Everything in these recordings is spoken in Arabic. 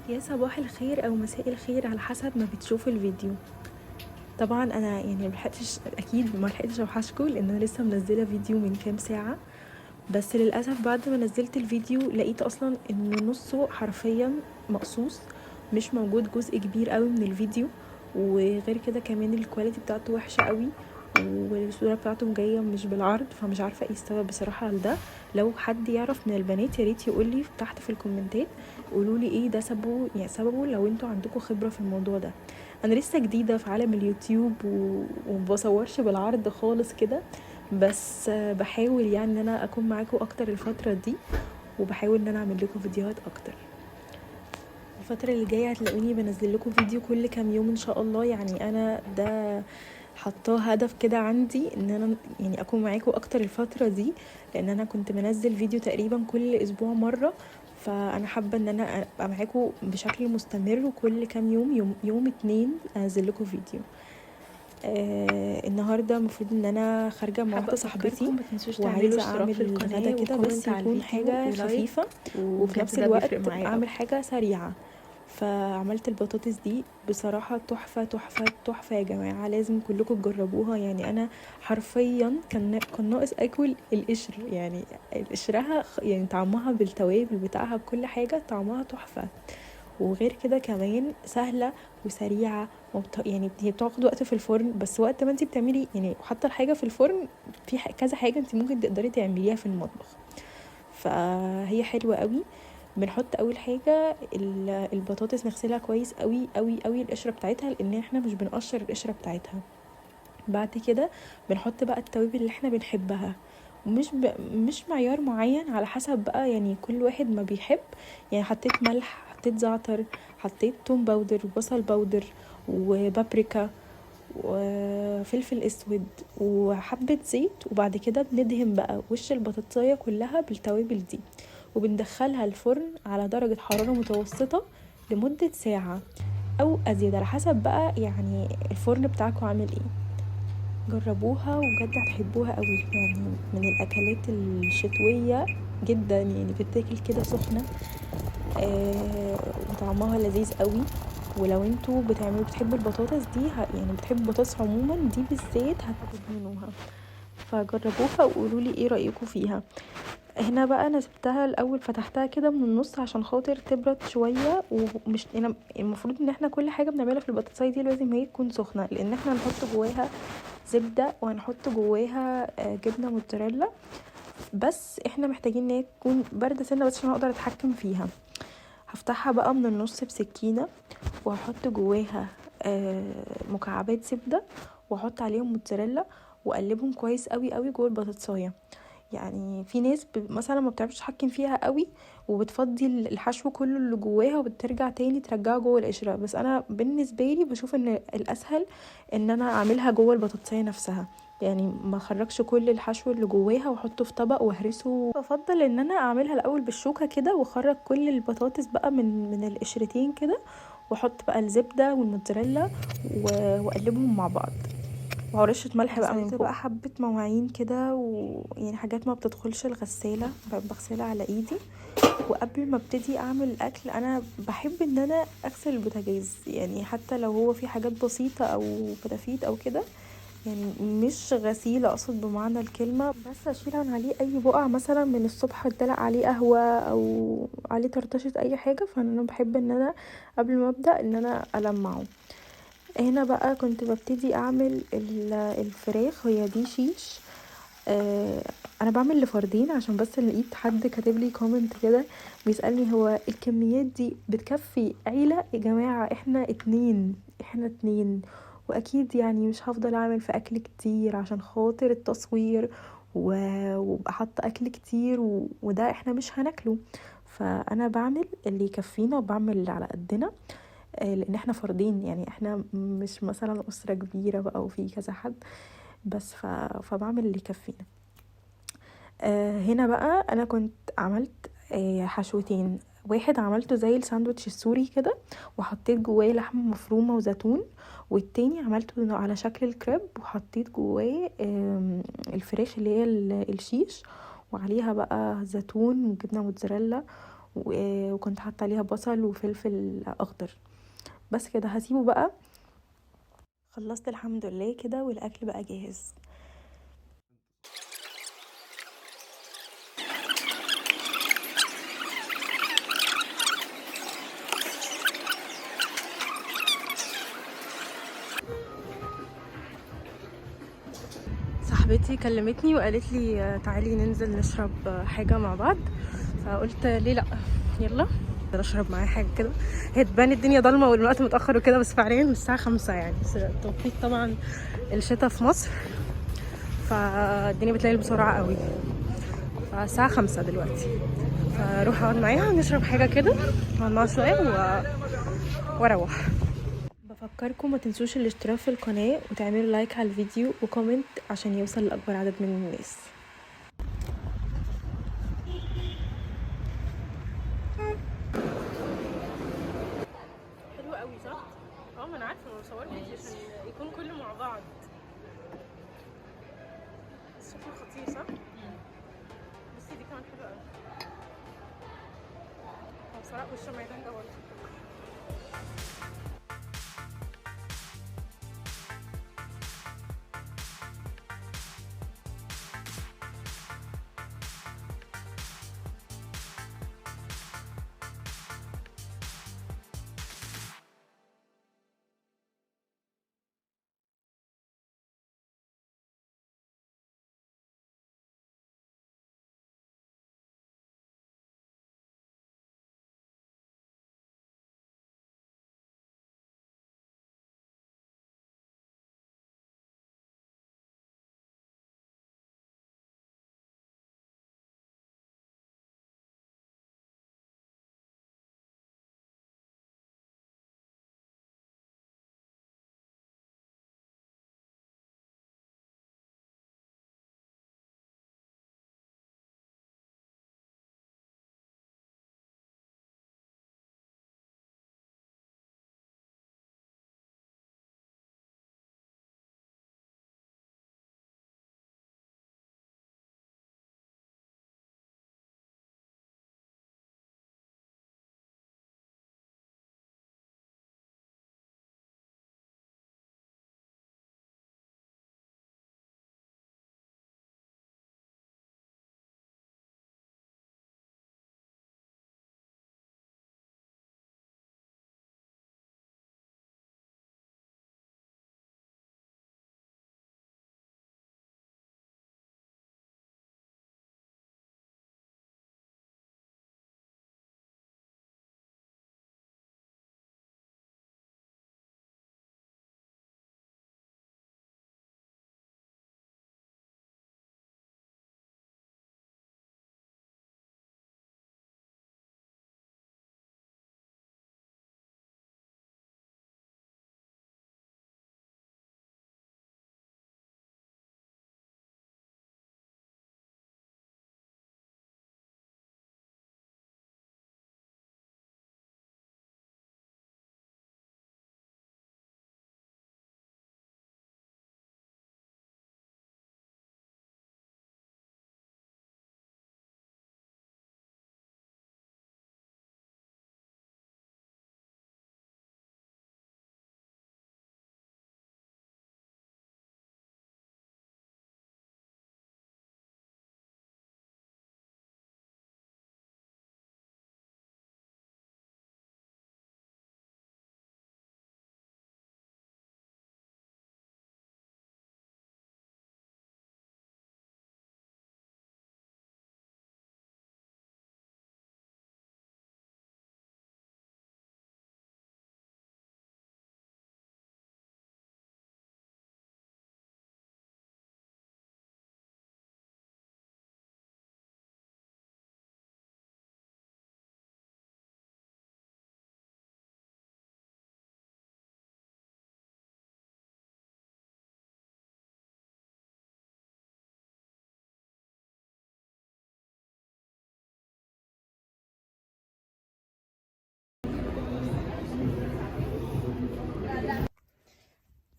يا صباح الخير او مساء الخير على حسب ما بتشوفوا الفيديو. طبعا انا يعني ملحقتش، اكيد ملحقتش اوحشكوا لان انا لسه منزله فيديو من كام ساعه. بس للاسف بعد ما نزلت الفيديو لقيت اصلا ان نصه حرفيا مقصوص، مش موجود جزء كبير قوي من الفيديو. وغير كده كمان الكواليتي بتاعته وحشه قوي، والصوره بتاعته جايه مش بالعرض، فمش عارفه ايه السبب بصراحه لده. لو حد يعرف من البنات يا ريت يقول لي تحت في الكومنتات، قولوا لي ايه ده سببه، يعني سببه لو انتوا عندكم خبره في الموضوع ده. انا لسه جديده في عالم اليوتيوب ومبصورش بالعرض خالص كده، بس بحاول يعني ان انا اكون معاكم اكتر الفتره دي، وبحاول ان انا اعمل لكم فيديوهات اكتر. الفتره اللي جايه هتلاقوني بنزل لكم فيديو كل كام يوم ان شاء الله، يعني انا ده حطاه هدف كده عندي ان انا يعني اكون معاكم اكتر الفتره دي، لان انا كنت بنزل فيديو تقريبا كل اسبوع مره. فانا حابه ان انا ابقى معاكم بشكل مستمر، وكل كام يوم اتنين انزل لكم فيديو. النهارده المفروض ان انا خارجه مع واحده صاحبتي، ما تنسوش تعملوا وعايزه اشتراك في اعمل غدا القناة كده بس وكومنت على يكون الفيديو حاجه ولايك، خفيفه، وفي وبجد نفس ده الوقت بيفرق معايا اعمل قوي. حاجه سريعه. فعملت البطاطس دي بصراحه تحفه تحفه تحفه يا جماعه، لازم كلكم تجربوها. يعني انا حرفيا كان ناقص اكل القشر، يعني قشرها يعني طعمها بالتوابل بتاعها بكل حاجه طعمها تحفه. وغير كده كمان سهلة وسريعة، يعني هي بتاخد وقت في الفرن، بس وقت ما انت بتعملي يعني حاطة الحاجة في الفرن، في كذا حاجة انت ممكن تقدري تعمليها في المطبخ، فهي حلوة قوي. بنحط اول حاجة البطاطس نغسلها كويس قوي قوي قوي القشرة بتاعتها، لان احنا مش بنقشر القشرة بتاعتها. بعد كده بنحط بقى التوابل اللي احنا بنحبها، مش معيار معين، على حسب بقى يعني كل واحد ما بيحب. يعني حطيت ملح، حطيت زعتر، حطيت توم باودر وبصل باودر وبابريكا وفلفل اسود وحبة زيت. وبعد كده بندهن بقى وش البطاطساية كلها بالتوابل دي، وبندخلها الفرن على درجة حرارة متوسطة لمدة ساعة او ازيد، على حسب بقى يعني الفرن بتاعكم عامل ايه. جربوها وبجد هتحبوها قوي، يعني من الاكلات الشتويه جدا، يعني بتتاكل كده سخنه. وطعمها لذيذ قوي. ولو انتوا بتحبوا البطاطس دي يعني بتحبوا البطاطس عموما دي بالذات هتدمنوها، فجربوها وقولوا لي ايه رايكم فيها. هنا بقى انا سبتها الاول، فتحتها كده من النص عشان خاطر تبرد شويه، ومش هنا المفروض ان احنا كل حاجه بنعملها في البطاطسايه دي لازم هي تكون سخنه، لان احنا هنحط جواها زبده وهنحط جواها جبنه موتزاريلا، بس احنا محتاجين ان هي تكون بارده سنه بس عشان اقدر اتحكم فيها. هفتحها بقى من النص بسكينه، وهحط جواها مكعبات زبده، واحط عليهم موتزاريلا، واقلبهم كويس قوي قوي جوه البطاطسايه. يعني في ناس مثلا ما بتعرفش تتحكم فيها قوي، وبتفضي الحشو كله اللي جواها وبترجع تاني ترجعه جوه القشره، بس انا بالنسبه لي بشوف ان الاسهل ان انا اعملها جوه البطاطسيه نفسها، يعني ما اخرجش كل الحشو اللي جواها واحطه في طبق واهرسه. بفضل ان انا اعملها الاول بالشوكه كده، واخرج كل البطاطس بقى من القشرتين كده، واحط بقى الزبده والموتزاريلا واقلبهم مع بعض، ورشة ملح بقى من فوق. بقى حبة مواعين كده، ويعني حاجات ما بتدخلش الغسالة بغسلها على ايدي. وقبل ما ابتدي اعمل الاكل انا بحب ان انا اغسل البوتاجاز، يعني حتى لو هو في حاجات بسيطة او فتافيت او كده، يعني مش غسيل اقصد بمعنى الكلمة، بس اشيل عن عليه اي بقع مثلا من الصبح اتدلق عليه قهوة او عليه طرطشة اي حاجة، فانا بحب ان انا قبل ما ابدأ ان انا المعه. هنا بقى كنت ببتدي اعمل الفراخ، هي دي شيش. انا بعمل لفردين عشان بس لقيت حد كاتب لي كومنت كده بيسألني هو الكميات دي بتكفي عيلة؟ يا جماعة احنا اتنين، واكيد يعني مش هفضل اعمل في اكل كتير عشان خاطر التصوير وابقى حاطه اكل كتير وده احنا مش هناكله. فانا بعمل اللي يكفينا وبعمل على قدنا، لان احنا فردين، يعني احنا مش مثلا اسره كبيره بقى وفي كذا حد، بس فبعمل اللي يكفينا. هنا بقى انا كنت عملت حشوتين. واحد عملته زي الساندوتش السوري كده، وحطيت جواه لحمه مفرومه وزيتون، والتاني عملته على شكل الكريب وحطيت جواه الفراخ اللي هي الشيش، وعليها بقى زيتون وجبنه موتزاريلا وكنت حاطه عليها بصل وفلفل اخضر. بس كده هسيبه بقى. خلصت الحمد لله كده والاكل بقى جاهز. صاحبتي كلمتني وقالت لي تعالي ننزل نشرب حاجه مع بعض، فقلت ليه لا، يلا نشرب معايا حاجه كده. هي تبان الدنيا ضلمه والوقت متاخر وكده، بس فعليا الساعه 5 يعني، بس توقيت طبعا الشتاء في مصر، فالدنيا بتليل بسرعه قوي. فالساعه 5 دلوقتي، فاروح اقعد معاها ونشرب حاجه كده، اقعد معاها شويه واروح. بفكركم ما تنسوش الاشتراك في القناه وتعملوا لايك على الفيديو وكومنت عشان يوصل لاكبر عدد من الناس. حلو قوي صح؟ ما انا عارفه، انا بصور فيديو عشان يكون كله مع بعض. شكله خطير صح؟ بصي دي كمان حلوه قوي. هو بصراحه وش الميدان ده برضه.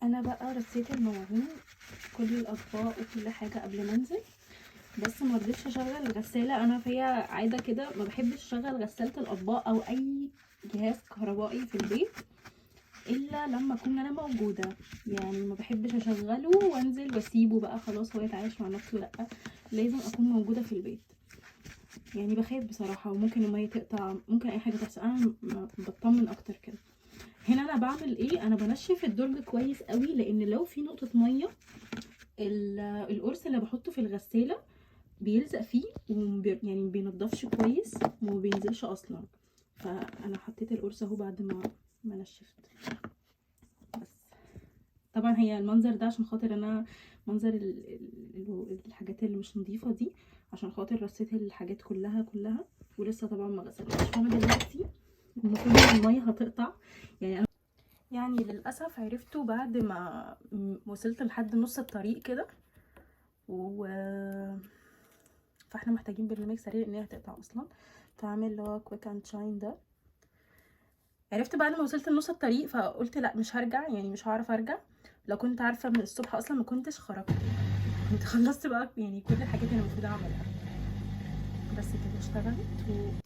انا بقى رصيت المواعين، كل الاطباق وكل حاجه قبل ما انزل، بس ما رضيتش اشغل الغساله. انا فيا عاده كده ما بحبش اشغل غساله الاطباق او اي جهاز كهربائي في البيت الا لما اكون انا موجوده. يعني ما بحبش اشغله وانزل واسيبه بقى خلاص هو يتعايش مع نفسه، لا، لازم اكون موجوده في البيت. يعني بخاف بصراحه، وممكن الميه تقطع، ممكن اي حاجه تحصل، انا بطمن اكتر كده. هنا انا بعمل ايه؟ انا بنشف الدرج كويس قوي، لان لو في نقطه ميه القرص اللي بحطه في الغساله بيلزق فيه يعني ما بينضفش كويس وما بينزلش اصلا. فانا حطيت القرص اهو بعد ما نشفت. بس طبعا هي المنظر ده عشان خاطر انا منظر الحاجات اللي مش نظيفه دي، عشان خاطر رصيت الحاجات كلها ولسه طبعا ما غسلتش. فانا دلوقتي المفروض ان الميه هتقطع. يعني للاسف عرفته بعد ما وصلت لحد نص الطريق كده، فاحنا محتاجين برنامج سريع ان هي هتقطع اصلا. فاعمل اللي هو كويك اند شاين ده. عرفت بعد ما وصلت لنص الطريق، فقلت لا مش هرجع، يعني مش هعرف ارجع. لو كنت عارفه من الصبح اصلا ما كنتش خرجت، كنت خلصت بقى يعني كل الحاجات اللي المفروض اعملها. بس كده اشتغلت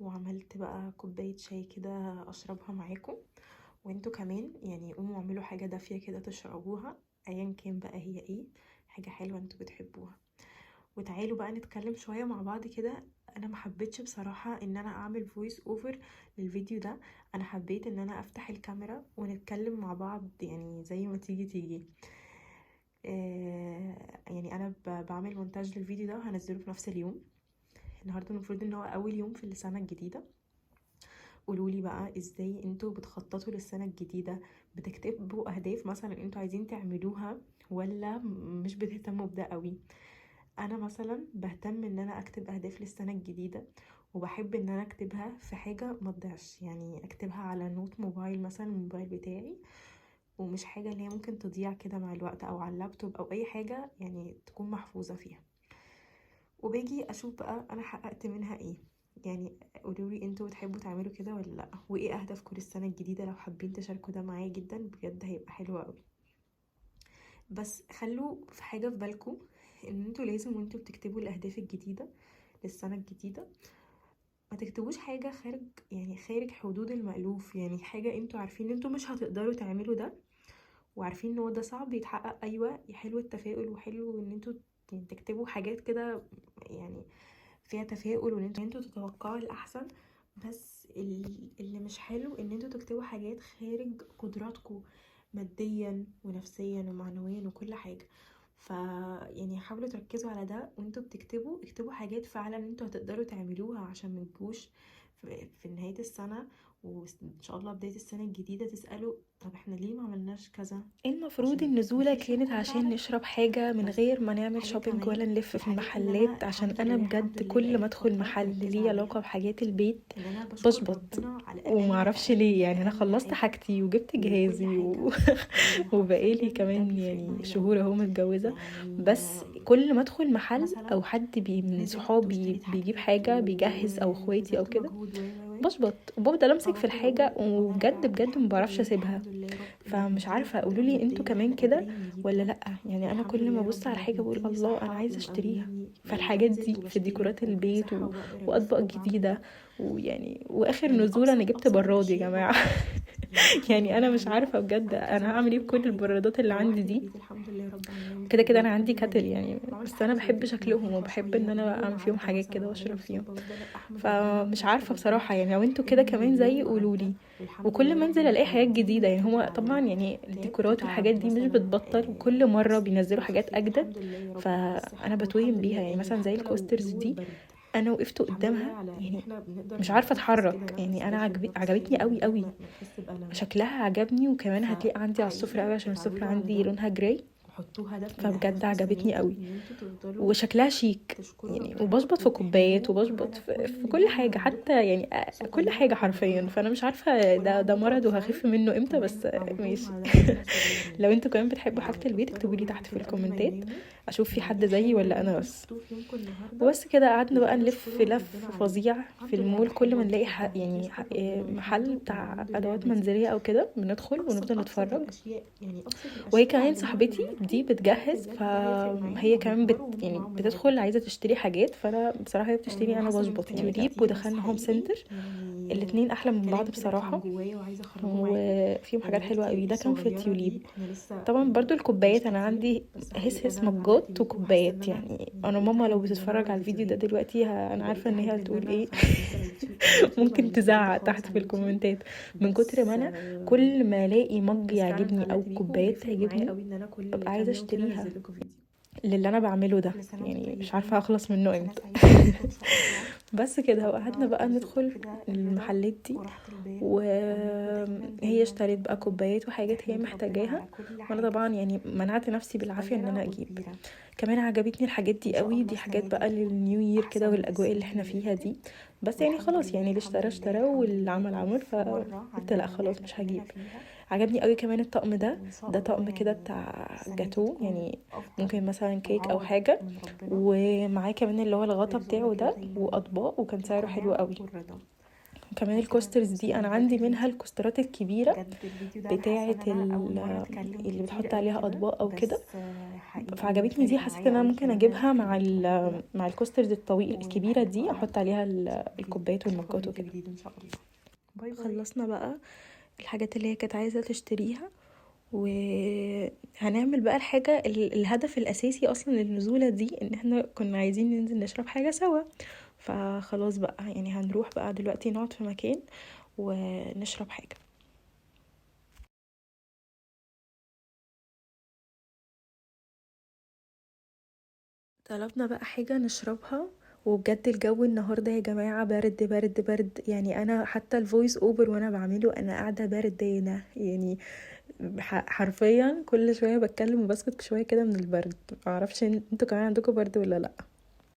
وعملت بقى كوبايه شاي كده اشربها معاكم. وانتوا كمان يعني قوموا اعملوا حاجه دافيه كده تشربوها، ايا كان بقى هي ايه، حاجه حلوه انتوا بتحبوها. وتعالوا بقى نتكلم شويه مع بعض كده. انا ما حبيتش بصراحه ان انا اعمل فويس اوفر للفيديو ده. انا حبيت ان انا افتح الكاميرا ونتكلم مع بعض، يعني زي ما تيجي. يعني انا بعمل مونتاج للفيديو ده وهنزله في نفس اليوم. النهارده المفروض ان هو اول يوم في السنه الجديده. قولولي بقى ازاي انتوا بتخططوا للسنه الجديده؟ بتكتبوا اهداف مثلا انتوا عايزين تعملوها ولا مش بتهتموا بده قوي؟ انا مثلا بهتم ان انا اكتب اهداف للسنه الجديده، وبحب ان انا اكتبها في حاجه ما تضيعش، يعني اكتبها على نوت موبايل مثلا، الموبايل بتاعي، ومش حاجه اللي هي ممكن تضيع كده مع الوقت، او على اللابتوب او اي حاجه يعني تكون محفوظه فيها. وباجي اشوف بقى انا حققت منها ايه. يعني قولولي انتوا بتحبوا تعملوا كده ولا لا، وايه اهدافكم للسنه الجديده؟ لو حابين تشاركوا ده معايا جدا بجد هيبقى حلو قوي. بس خلوا في حاجه في بالكم، ان انتوا لازم وانتوا بتكتبوا الاهداف الجديده للسنه الجديده ما تكتبوش حاجه خارج، يعني خارج حدود المألوف. يعني حاجه انتوا عارفين ان انتوا مش هتقدروا تعملوا ده، وعارفين ان هو ده صعب يتحقق. ايوه حلو التفاؤل، وحلو ان انتوا يعني تكتبوا حاجات كده يعني فيها تفاؤل، وان انتوا تتوقعوا الاحسن. بس اللي مش حلو ان انتوا تكتبوا حاجات خارج قدراتكم ماديا ونفسيا ومعنويا وكل حاجه. يعني حاولوا تركزوا على ده وانتوا بتكتبوا. اكتبوا حاجات فعلا انتوا هتقدروا تعملوها، عشان ما تجوش في نهايه السنه وان شاء الله بدايه السنه الجديده تسالوا طب احنا ليه ما عملناش كذا. المفروض عشان النزولة مفيش كانت ركون عشان فعلا. نشرب حاجة من بس غير ما نعمل حاجه شوبينج كمان ولا نلف من في الحاجات اللي المحلات، انا عشان الحمد انا لله بجد الحمد لله كل ما بقالي ادخل فتره محل مركزه ليه علاقة عليها، بحاجات البيت ان انا بشكر بشبط ربنا على ومعرفش ليه. يعني انا اقل خلصت حاجه حاجتي وجبت وكل جهازي حاجه. وبقالي وحرفيا ده كمان بيفرق يعني معايا قوي. شهور اهو متجوزة. يعني بس كل ما ادخل محل مثلا او حد من نزلت صحابي واشتريت بيجيب حاجات حاجة بيجهز او اخواتي او وبذلت كده مجهود بشبط وبفضل امسك في فبفضل الحاجة، اقول وانا وبجد راجعه بجد الحمد مبعرفش لله اسيبها. الحمد لله يا رب ان فمش مدينا عارفة القدره قولولي انتوا الماديه ان كمان احنا كده قادرين نجيب ولا ده. لأ. يعني انا والحمد كل لله ما يا ابص رب على انه حاجة بقول بيديني الله انا صحه عايزة اشتريها. ومقويني فالحاجات بنزل دي في وبشتري ديكورات وبيديني البيت صحه وبقدر الف واطباق وبعمل جديدة. ده. ويعني واخر يعني نزول انا جبت ابسط براد يا الاشياء جماعة. برضو يعني الحمد يعني لله انا مش عليها. عارفة بجد انا مركزه بقى في هعمل ايه كل بكل حاجه. البرادات اللي عندي روحت دي. البيت الحمد لله رب العالمين كده كده انا بالليل عندي قبل ما كاتل انام يعني، بعمل بس انا حاجه في بحب البيت شكلهم نظيفه وبحب ان شويه. انا يوم اعمل فيهم عدى حاجات مثلا كده من غير واشرب ما فيهم. اظبط بفضل احمد ربنا فمش عارفة واشكر ربنا بصراحة يعني لو انتوا كده ان كمان زي اليوم عدى قولولي. والحمد وكل لله ما رب انزل الاقي حاجات العالمين. جديدة. يعني مركزه هو على طبعا ده. يعني تعبت الديكورات والحاجات تعب دي مش مثلا بتبطل، وكل مرة بسيط بينزلوا حاجات وخفيف اجدد. الحمد لله يا رب فانا بالصحه بتوهم والحمد بيها. لله. يعني يعني مثلا زي حتى لو الكوسترز جو دي البرد انا وقفت الحمد لله قدامها على ان يعني احنا بنقدر مش عارفة نتنفس كده اتحرك. نفس يعني انا داخل نفس عجبتني خارج من قوي غير قوي. ما نحس بألم. شكلها عجبني، وكمان هتلاقي عندي على السفرة قوي فحقيقي عشان السفرة اتعودوا على عندي ده لونها جراي. وحطوه هدف من فبجد اهدافكم السنه عجبتني دي قوي ان انتوا تفضلوا وشكلها شيك. تشكروا يعني ربنا وبشبط في كوبايات وتحمدوه وبشبط على في كل كل نعمه حاجة عندكم. حتى يعني كل حاجة صغيره او حرفيا. كبيره. فأنا مش عارفة ولو ده عندكم مرض اطفال وهخف منه امتى، كمان بس عودوهم ماشي. على ده من هم صغيرين. لو انتوا كمان بتحبوا حاجة يعني البيت افضلوا اكتبولي قولوا تحت في لهم كده قبل ما الكومنتات يناموا اشوف في ان حد دي زيي حاجه ولا ان انا انتوا بس. شفتوه في يومكم النهارده وبس كده قعدنا بقى وتقدروا نلف تشكروا لف ربنا عليه. فظيع في الحمد لله المول. كل ما بحلوه نلاقي بتبقى بنشكر ربنا محل ونحمده بتاع ونعوده ادوات النعمه دي. منزلية او كده بندخل ابسط ونفضل ابسط نتفرج. الاشياء يعني ابسط وهي الاشياء كمان علموها صاحبتي لولادنا. دي بتجهز، فهي كمان يعني بتدخل عايزه تشتري حاجات، فانا بصراحه هي بتشتري انا بظبط يعني. تيوليب ودخلنا هوم سنتر، الاتنين احلى من بعض بصراحه، وفيهم حاجات حلوه قوي. ده كان في تيوليب. طبعا برضو الكوبايات، انا عندي هس مجات وكوبايات. يعني انا ماما لو بتتفرج على الفيديو ده دلوقتي انا عارفه ان هي هتقول ايه ممكن تزعق تحت في الكومنتات من كتر ما انا كل ما الاقي مج يعجبني او كوبايات تعجبني ببقى عايزه اشتريها للي انا بعمله ده. يعني مش عارفه اخلص منه امتى. بس كده، وقعدنا بقى ندخل المحلات دي، وهي اشتريت بقى كوبايات وحاجات هي محتاجاها، وانا طبعا يعني منعت نفسي بالعافيه ان انا اجيب. كمان عجبتني الحاجات دي قوي، دي حاجات بقى للنيو يير كده والاجواء اللي احنا فيها دي. بس يعني خلاص، يعني اللي اشترى اشترى واللي عمل عمل، فقلت لا خلاص مش هجيب. عجبني قوي كمان الطقم ده طقم كده بتاع جاتو، يعني ممكن مثلا كيك او حاجه، ومعاه كمان اللي هو الغطا بتاعه ده واطباق، وكان سعره حلو قوي. وكمان الكوسترز دي انا عندي منها الكوسترات الكبيره بتاعه اللي بتحط عليها اطباق او كده، فعجبتني دي. حسيت ان انا ممكن اجيبها مع الكوسترز الطويل الكبيره دي، احط عليها الكوبايات والمجات وكده. خلصنا بقى الحاجات اللي هي كانت عايزه تشتريها، وهنعمل بقى الحاجه الهدف الاساسي اصلا للنزوله دي، ان احنا كنا عايزين ننزل نشرب حاجه سوا. فخلاص بقى يعني هنروح بقى دلوقتي نقعد في مكان ونشرب حاجه. طلبنا بقى حاجة نشربها، وبجد الجو النهاردة يا جماعة برد برد برد. يعني انا حتى الفويس اوفر وانا بعمله انا قاعدة بردانة يعني، حرفيا كل شوية بتكلم وبسكت شوية كده من البرد. معرفش انتوا كمان عندكم برد ولا لا؟